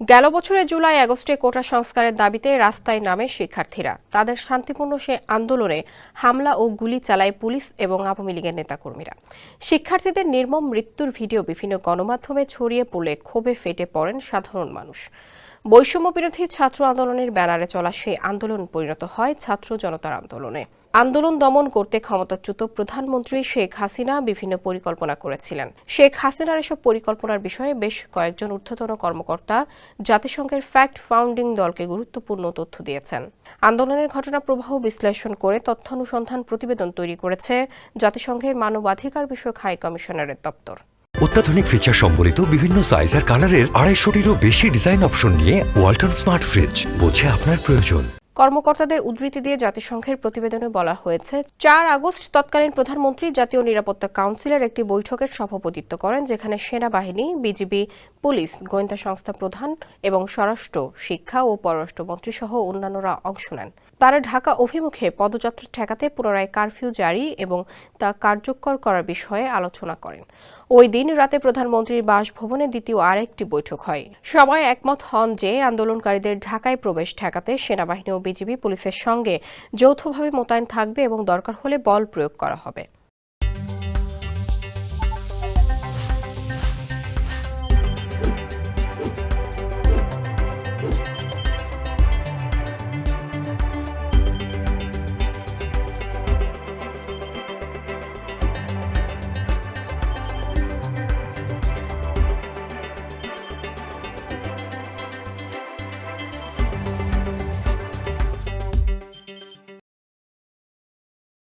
গেল বছরের জুলাই আগস্টে কোটা সংস্কারের দাবিতে রাস্তায় নামে শিক্ষার্থীরা। তাদের শান্তিপূর্ণ সে আন্দোলনে হামলা ও গুলি চালায় পুলিশ এবং আওয়ামী লীগের নেতাকর্মীরা। শিক্ষার্থীদের নির্মম মৃত্যুর ভিডিও বিভিন্ন গণমাধ্যমে ছড়িয়ে পড়লে ক্ষোভে ফেটে পড়েন সাধারণ মানুষ। বৈষম্য বিরোধী ছাত্র আন্দোলনের ব্যানারে চলা সেই আন্দোলন পরিণত হয় ছাত্র জনতার আন্দোলনে। আন্দোলন দমন করতে ক্ষমতাচ্যুত প্রধানমন্ত্রী শেখ হাসিনা বিভিন্ন পরিকল্পনা করেছিলেন। শেখ হাসিনার এসব পরিকল্পনার বিষয়ে বেশ কয়েকজন ঊর্ধ্বতন কর্মকর্তা জাতিসংঘের ফ্যাক্ট ফাউন্ডিং দলকে গুরুত্বপূর্ণ তথ্য দিয়েছেন। আন্দোলনের ঘটনা প্রবাহ বিশ্লেষণ করে তথ্যানুসন্ধান প্রতিবেদন তৈরি করেছে জাতিসংঘের মানবাধিকার বিষয়ক হাই কমিশনারের দপ্তর। অত্যাধুনিক ফিচার সম্বলিত বিভিন্ন সাইজ আর কালারের 250-টিরও বেশি ডিজাইন অপশন নিয়ে ওয়ালটন স্মার্ট ফ্রিজ, বোঝে আপনার প্রয়োজন। কর্মকর্তাদের উদ্ধৃতি দিয়ে জাতিসংঘের প্রতিবেদনে বলা হয়েছে, 4 আগস্ট তৎকালীন প্রধানমন্ত্রী জাতীয় নিরাপত্তা কাউন্সিলের একটি বৈঠকের সভাপতিত্ব করেন, যেখানে সেনাবাহিনী, বিজিবি, পুলিশ, গোয়েন্দা সংস্থা প্রধান এবং স্বরাষ্ট্র, শিক্ষা ও পররাষ্ট্রমন্ত্রী সহ অন্যান্যরা অংশ নেন। তারা ঢাকা অভিমুখে পদযাত্রা ঠেকাতে পুনরায় কারফিউ জারি এবং তা কার্যকর করার বিষয়ে আলোচনা করেন। ওই দিন রাতে প্রধানমন্ত্রীর বাসভবনে দ্বিতীয় আরেকটি বৈঠক হয়। সবাই একমত হন যে আন্দোলনকারীদের ঢাকায় প্রবেশ ঠেকাতে সেনাবাহিনী ও বিজিবি পুলিশের সঙ্গে যৌথভাবে মোতায়েন থাকবে এবং দরকার হলে বল প্রয়োগ করা হবে।